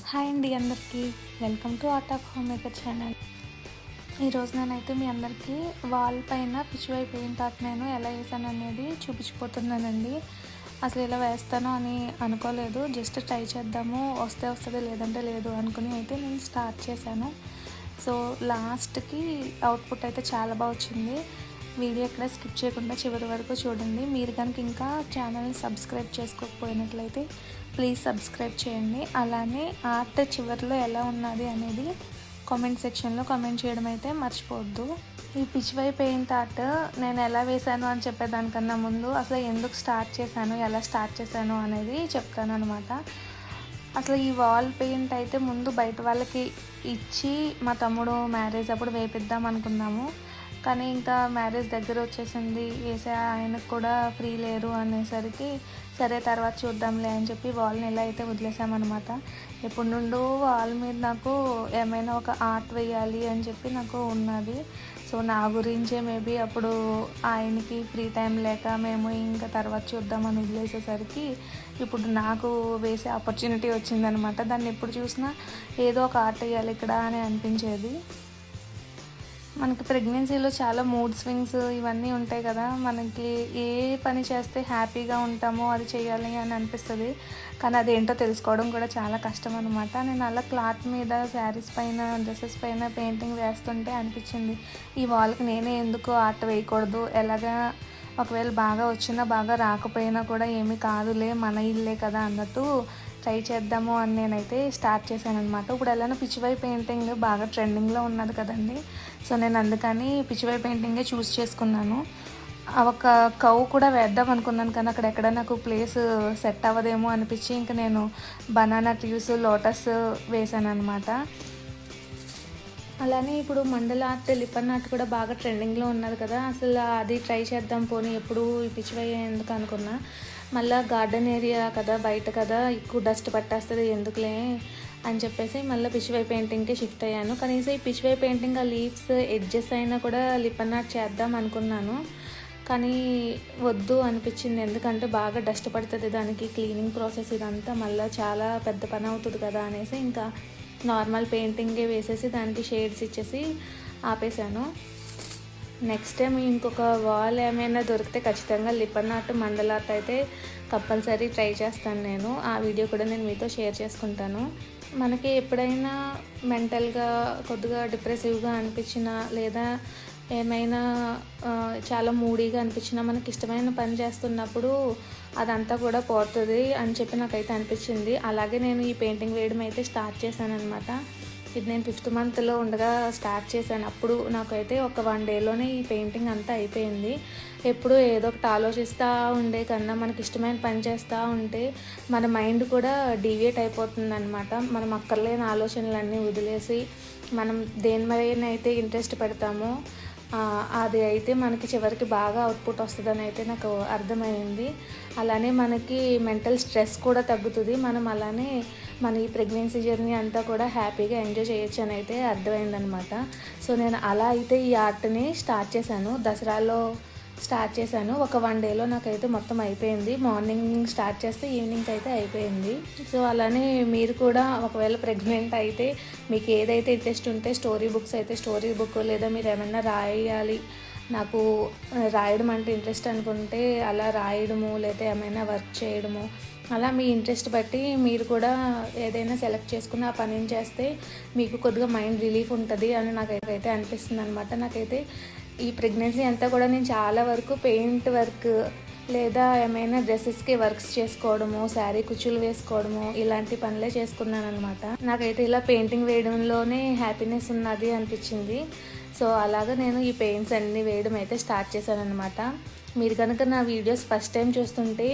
Hi అండి అందరికీ. Welcome to art of home maker channel. ఈరోజు నేనైతే మీ అందరికీ వాల్ పైన పిచ్చివై పెయింట్ ఆర్ట్ నేను ఎలా వేసాను అనేది చూపించిపోతున్నానండి. అసలు ఇలా వేస్తాను అని అనుకోలేదు, జస్ట్ ట్రై చేద్దాము, వస్తే వస్తుంది లేదంటే లేదు అనుకుని అయితే నేను స్టార్ట్ చేశాను. సో లాస్ట్కి అవుట్పుట్ అయితే చాలా బాగా వచ్చింది. వీడియో ఎక్కడ స్కిప్ చేయకుండా చివరి వరకు చూడండి. మీరు కనుక ఇంకా ఛానల్ని సబ్స్క్రైబ్ చేసుకోకపోయినట్లయితే ప్లీజ్ సబ్స్క్రైబ్ చేయండి. అలానే ఆర్ట్ చివరిలో ఎలా ఉన్నది అనేది కామెంట్ సెక్షన్లో కామెంట్ చేయడం అయితే మర్చిపోవద్దు. ఈ పిచ్చివై పెయింట్ ఆర్ట్ నేను ఎలా వేశాను అని చెప్పేదానికన్నా ముందు అసలు ఎందుకు స్టార్ట్ చేశాను, ఎలా స్టార్ట్ చేశాను అనేది చెప్తాను అనమాట. అసలు ఈ వాల్ పెయింట్ అయితే ముందు బయట వాళ్ళకి ఇచ్చి మా తమ్ముడు మ్యారేజ్ అప్పుడు వేపిద్దాం అనుకున్నాము. కానీ ఇంకా మ్యారేజ్ దగ్గర వచ్చేసింది, వేసే ఆయనకు కూడా ఫ్రీ లేరు అనేసరికి సరే తర్వాత చూద్దాంలే అని చెప్పి వాల్ని ఎలా అయితే వదిలేసామన్నమాట. ఎప్పటి నుండో వాల్ మీద నాకు ఏమైనా ఒక ఆర్ట్ వేయాలి అని చెప్పి నాకు ఉన్నది. సో నా గురించే మేబీ అప్పుడు ఆయనకి ఫ్రీ టైం లేక మేము ఇంకా తర్వాత చూద్దామని వదిలేసేసరికి ఇప్పుడు నాకు వేసే ఆపర్చునిటీ వచ్చిందనమాట. దాన్ని ఎప్పుడు చూసినా ఏదో ఒక ఆర్ట్ వేయాలి ఇక్కడ అని అనిపించేది. మనకి ప్రెగ్నెన్సీలో చాలా మూడ్ స్వింగ్స్ ఇవన్నీ ఉంటాయి కదా, మనకి ఏ పని చేస్తే హ్యాపీగా ఉంటామో అది చేయాలి అని అనిపిస్తుంది. కానీ అదేంటో తెలుసుకోవడం కూడా చాలా కష్టం అనమాట. నేను అలా క్లాత్ మీద, శారీస్ పైన, డ్రెస్సెస్ పైన పెయింటింగ్ వేస్తుంటే అనిపించింది ఈ వాల్కి నేనే ఎందుకు ఆర్ట్ వేయకూడదు, ఎలాగా ఒకవేళ బాగా వచ్చినా బాగా రాకపోయినా కూడా ఏమీ కాదులే, మన ఇల్లే కదా అన్నట్టు ట్రై చేద్దాము అని నేనైతే స్టార్ట్ చేశాను అనమాట. ఇప్పుడు ఎలానో పిచ్చివై పెయింటింగ్ బాగా ట్రెండింగ్లో ఉన్నది కదండి. సో నేను అందుకని పిచ్చివై పెయింటింగే చూస్ చేసుకున్నాను. ఒక కౌ కూడా వేద్దాం అనుకున్నాను కానీ అక్కడ ఎక్కడ నాకు ప్లేస్ సెట్ అవ్వదేమో అనిపించి ఇంకా నేను బనానా ట్రీస్, లోటస్ వేసాను అనమాట. అలానే ఇప్పుడు మండల ఆర్ట్, లిపన్ ఆర్ట్ కూడా బాగా ట్రెండింగ్లో ఉన్నది కదా, అసలు అది ట్రై చేద్దాం పోనీ ఎప్పుడు ఈ పిచ్చివై ఎందుకు అనుకున్నా. మళ్ళీ గార్డెన్ ఏరియా కదా, బయట కదా, ఎక్కువ డస్ట్ పట్టేస్తుంది ఎందుకులే అని చెప్పేసి మళ్ళీ పిచ్చివై పెయింటింగ్కి షిఫ్ట్ అయ్యాను. కనీసం ఈ పిచ్చివై పెయింటింగ్ ఆ లీవ్స్ ఎడ్జెస్ అయినా కూడా లిపన్ ఆర్ట్ చేద్దాం అనుకున్నాను కానీ వద్దు అనిపించింది. ఎందుకంటే బాగా డస్ట్ పడుతుంది దానికి, క్లీనింగ్ ప్రాసెస్ ఇదంతా మళ్ళీ చాలా పెద్ద పని అవుతుంది కదా అనేసి ఇంకా నార్మల్ పెయింటింగే వేసేసి దానికి షేడ్స్ ఇచ్చేసి ఆపేసాను. నెక్స్ట్ టైం ఇంకొక వాల్ ఏమైనా దొరికితే ఖచ్చితంగా లిపన్ ఆర్ట్, మండల ఆర్ట్ అయితే కంపల్సరీ ట్రై చేస్తాను నేను. ఆ వీడియో కూడా నేను మీతో షేర్ చేసుకుంటాను. మనకి ఎప్పుడైనా మెంటల్గా కొద్దిగా డిప్రెసివ్గా అనిపించినా లేదా ఏమైనా చాలా మూడీగా అనిపించినా మనకి ఇష్టమైన పని చేస్తున్నప్పుడు అదంతా కూడా పోతుంది అని చెప్పి నాకైతే అనిపించింది. అలాగే నేను ఈ పెయింటింగ్ వేయడం అయితే స్టార్ట్ చేశాను అనమాట. ఇది నేను 5th మంత్లో ఉండగా స్టార్ట్ చేశాను. అప్పుడు నాకైతే ఒక 1 డేలోనే ఈ పెయింటింగ్ అంతా అయిపోయింది. ఎప్పుడు ఏదో ఒకటి ఆలోచిస్తూ ఉండే కన్నా మనకి ఇష్టమైన పని చేస్తూ ఉంటే మన మైండ్ కూడా డీవియేట్ అయిపోతుంది అనమాట. మనం అక్కర్లేని ఆలోచనలన్నీ వదిలేసి మనం దేని మీద అయితే ఇంట్రెస్ట్ పెడతామో అది అయితే మనకి చివరికి బాగా అవుట్పుట్ వస్తుందని అయితే నాకు అర్థమైంది. అలానే మనకి మెంటల్ స్ట్రెస్ కూడా తగ్గుతుంది. మనం అలానే మన ఈ ప్రెగ్నెన్సీ జర్నీ అంతా కూడా హ్యాపీగా ఎంజాయ్ చేయొచ్చు అని అయితే అర్థమైందనమాట. సో నేను అలా అయితే ఈ ఆర్ట్ని స్టార్ట్ చేశాను. దసరాలో స్టార్ట్ చేశాను. ఒక 1 డేలో నాకైతే మొత్తం అయిపోయింది. మార్నింగ్ స్టార్ట్ చేస్తే ఈవినింగ్ అయితే అయిపోయింది. సో అలానే మీరు కూడా ఒకవేళ ప్రెగ్నెంట్ అయితే మీకు ఏదైతే ఇంట్రెస్ట్ ఉంటే స్టోరీ బుక్స్ అయితే స్టోరీ బుక్, లేదా మీరు ఏమైనా రాయాలి, నాకు రాయడం అంటే ఇంట్రెస్ట్ అనుకుంటే అలా రాయడము, లేదా ఏమైనా వర్క్ చేయడము, అలా మీ ఇంట్రెస్ట్ బట్టి మీరు కూడా ఏదైనా సెలెక్ట్ చేసుకుని ఆ పనిని చేస్తే మీకు కొద్దిగా మైండ్ రిలీఫ్ ఉంటుంది అని నాకైతే అనిపిస్తుంది అనమాట. నాకైతే ఈ ప్రెగ్నెన్సీ అంతా కూడా నేను చాలా వరకు పెయింట్ వర్క్ లేదా ఏమైనా డ్రెస్సెస్కి వర్క్స్ చేసుకోవడము, శారీ కుచ్చులు వేసుకోవడము ఇలాంటి పనులే చేసుకున్నాను అనమాట. నాకైతే ఇలా పెయింటింగ్ వేయడంలోనే హ్యాపీనెస్ ఉన్నది అనిపించింది. సో అలాగా నేను ఈ పెయింట్స్ అన్నీ వేయడం అయితే స్టార్ట్ చేశాను అనమాట. మీరు కనుక నా వీడియోస్ ఫస్ట్ టైం చూస్తుంటే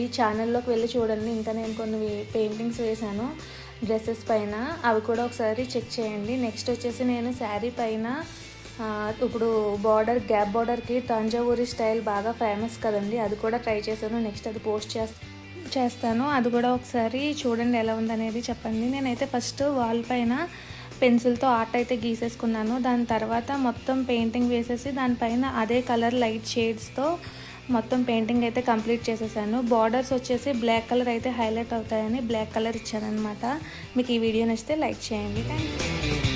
ఈ ఛానల్లోకి వెళ్ళి చూడండి. ఇంకా నేను కొన్ని పెయింటింగ్స్ వేశాను డ్రెస్సెస్ పైన, అవి కూడా ఒకసారి చెక్ చేయండి. నెక్స్ట్ వచ్చేసి నేను శారీ పైన ఇప్పుడు బార్డర్, గ్యాప్ బార్డర్కి తంజావూరి స్టైల్ బాగా ఫేమస్ కదండి, అది కూడా ట్రై చేశాను. నెక్స్ట్ అది పోస్ట్ చేస్తాను, అది కూడా ఒకసారి చూడండి ఎలా ఉందనేది చెప్పండి. నేనైతే ఫస్ట్ వాల్ పైన పెన్సిల్తో ఆర్ట్ అయితే గీసేసుకున్నాను. దాని తర్వాత మొత్తం పెయింటింగ్ వేసేసి దానిపైన అదే కలర్ లైట్ షేడ్స్తో మొత్తం పెయింటింగ్ అయితే కంప్లీట్ చేసేసాను. బార్డర్స్ వచ్చేసి బ్లాక్ కలర్ అయితే హైలైట్ అవుతాయని బ్లాక్ కలర్ ఇచ్చానమాట. మీకు ఈ వీడియో నచ్చితే లైక్ చేయండి. Thank you.